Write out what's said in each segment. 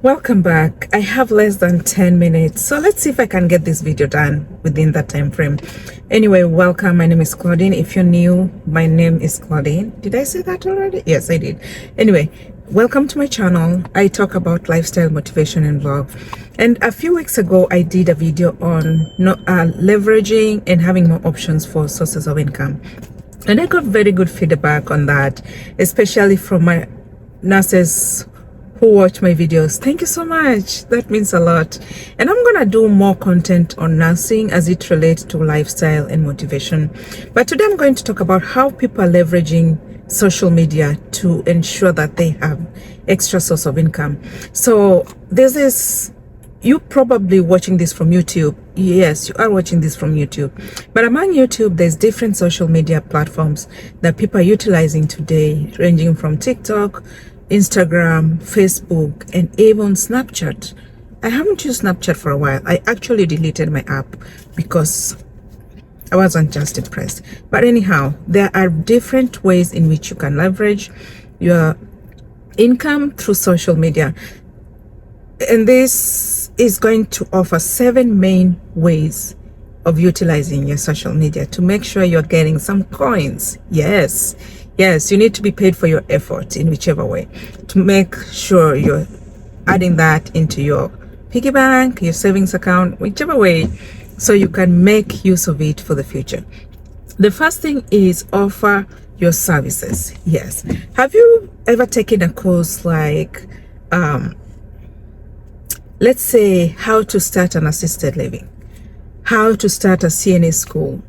Welcome back. I have less than 10 minutes, so let's see if I can get this video done within that time frame. Anyway, welcome. My name is Claudine. If you're new, my name is Claudine. Did I say that already? Yes, I did. Anyway, welcome to my channel. I talk about lifestyle, motivation, and vlog. And a few weeks ago, I did a video on leveraging and having more options for sources of income. And I got very good feedback on that, especially from my nurses who watch my videos. Thank you so much. That means a lot. And I'm gonna do more content on nursing as it relates to lifestyle and motivation. But today I'm going to talk about how people are leveraging social media to ensure that they have extra source of income. So this is, you probably watching this from YouTube. Yes, you are watching this from YouTube. But among YouTube, there's different social media platforms that people are utilizing today, ranging from TikTok, Instagram, Facebook, and even Snapchat. I haven't used Snapchat for a while. I actually deleted my app because I wasn't just impressed. But anyhow, there are different ways in which you can leverage your income through social media. And this is going to offer 7 main ways of utilizing your social media to make sure you're getting some coins. Yes, you need to be paid for your effort in whichever way, to make sure you're adding that into your piggy bank, your savings account, whichever way, so you can make use of it for the future. The first thing is offer your services. Yes. Have you ever taken a course like, let's say, how to start an assisted living, how to start a CNA school,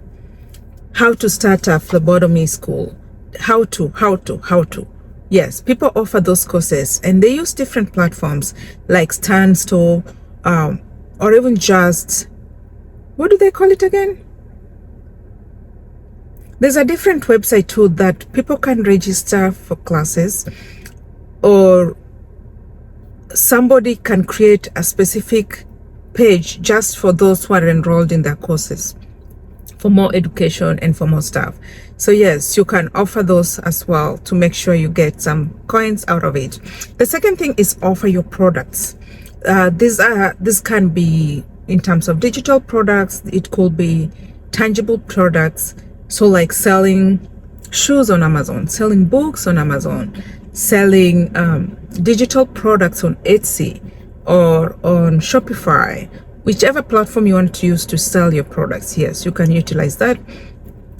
how to start a phlebotomy school, how to. Yes, people offer those courses and they use different platforms like Standstore, or even just, what do they call it again? There's a different website too that people can register for classes, or somebody can create a specific page just for those who are enrolled in their courses, for more education and for more stuff. So yes, you can offer those as well to make sure you get some coins out of it. The second thing is offer your products. This can be in terms of digital products. It could be tangible products. So like selling shoes on Amazon, selling books on Amazon, selling digital products on Etsy or on Shopify, whichever platform you want to use to sell your products. Yes, you can utilize that.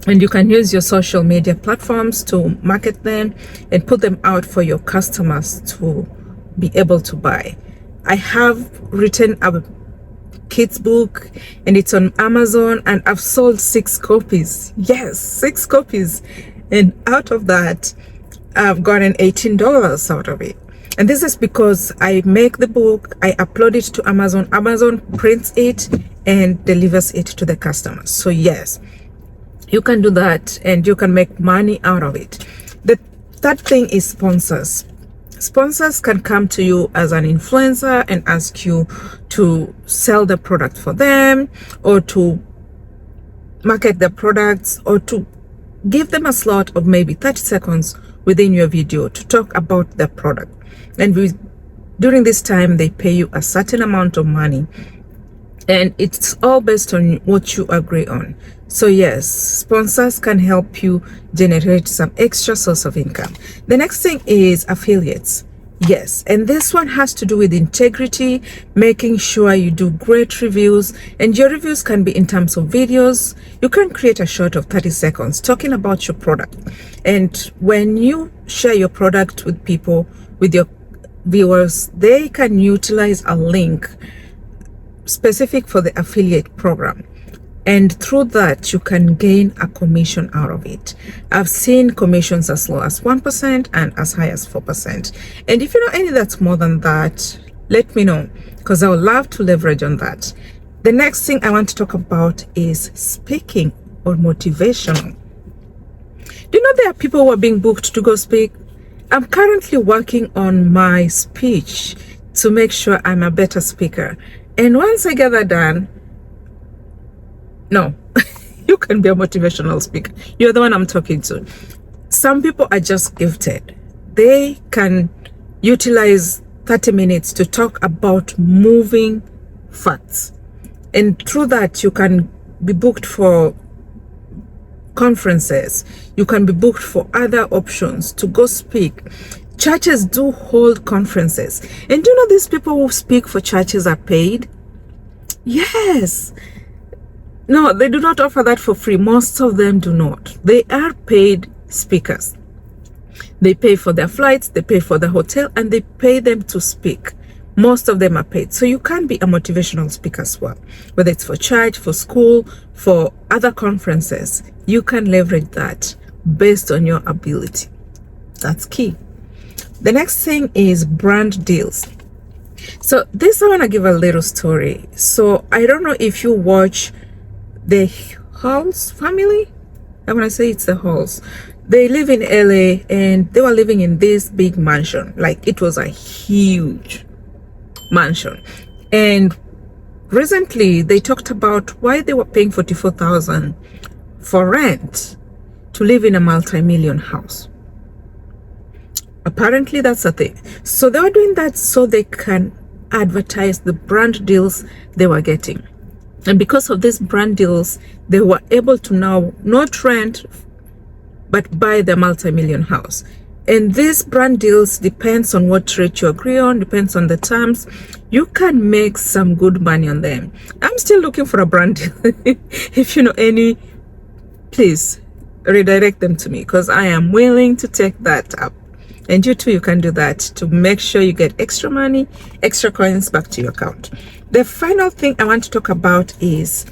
And you can use your social media platforms to market them and put them out for your customers to be able to buy. I have written a kids book and it's on Amazon, and I've sold 6 copies. Yes, 6 copies. And out of that, I've gotten $18 out of it. And this is because I make the book, I upload it to Amazon, Amazon prints it and delivers it to the customers. So yes, you can do that and you can make money out of it. The third thing is sponsors. Sponsors can come to you as an influencer and ask you to sell the product for them, or to market the products, or to give them a slot of maybe 30 seconds within your video to talk about the product. And during this time, they pay you a certain amount of money. And it's all based on what you agree on. So yes, sponsors can help you generate some extra source of income. The next thing is affiliates. Yes, and this one has to do with integrity, making sure you do great reviews, and your reviews can be in terms of videos. You can create a short of 30 seconds talking about your product. And when you share your product with people, with your viewers, they can utilize a link specific for the affiliate program, and through that you can gain a commission out of it. I've seen commissions as low as 1% and as high as 4%. And if you know any that's more than that, let me know, because I would love to leverage on that. The next thing I want to talk about is speaking or motivational. Do you know there are people who are being booked to go speak? I'm currently working on my speech to make sure I'm a better speaker. And once I get that done, no, you can be a motivational speaker. You're the one I'm talking to. Some people are just gifted. They can utilize 30 minutes to talk about moving facts. And through that, you can be booked for conferences. You can be booked for other options to go speak. Churches do hold conferences. And do you know these people who speak for churches are paid? Yes. No, they do not offer that for free. Most of them do not. They are paid speakers. They pay for their flights, they pay for the hotel, and they pay them to speak. Most of them are paid. So you can be a motivational speaker as well. Whether it's for church, for school, for other conferences, you can leverage that based on your ability. That's key. The next thing is brand deals. So this, I want to give a little story. So I don't know if you watch the Halls family. I want to say it's the Halls. They live in LA and they were living in this big mansion. Like, it was a huge mansion. And recently they talked about why they were paying $44,000 for rent to live in a multi-million house. Apparently that's a thing. So they were doing that so they can advertise the brand deals they were getting. And because of these brand deals, they were able to now not rent but buy the multi-million house. And these brand deals depends on what rate you agree on, depends on the terms. You can make some good money on them. I'm still looking for a brand deal. If you know any, please redirect them to me, because I am willing to take that up. And you too, you can do that to make sure you get extra money, extra coins back to your account. The final thing I want to talk about is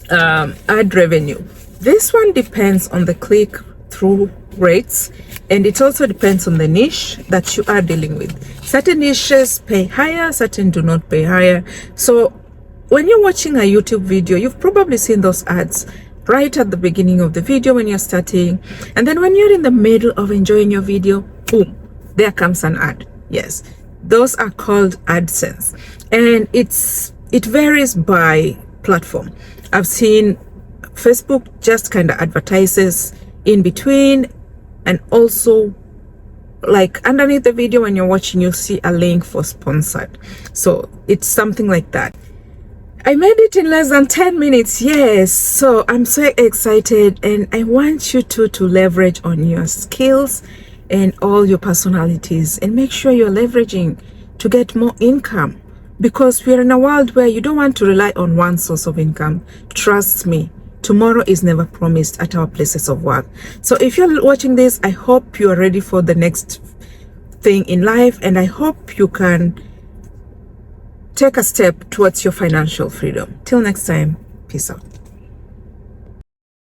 ad revenue. This one depends on the click-through rates, and it also depends on the niche that you are dealing with. Certain niches pay higher, certain do not pay higher. So when you're watching a YouTube video, you've probably seen those ads right at the beginning of the video when you're starting, and then when you're in the middle of enjoying your video, boom, there comes an ad. Yes, those are called AdSense, and it varies by platform. I've seen Facebook just kind of advertises in between, and also like underneath the video when you're watching, you'll see a link for sponsored. So it's something like that. I made it in less than 10 minutes. Yes, so I'm so excited, and I want you to leverage on your skills and all your personalities, and make sure you're leveraging to get more income, because we're in a world where you don't want to rely on one source of income. Trust me, tomorrow is never promised at our places of work. So if you're watching this, I hope you are ready for the next thing in life, and I hope you can take a step towards your financial freedom. Till next time, peace out.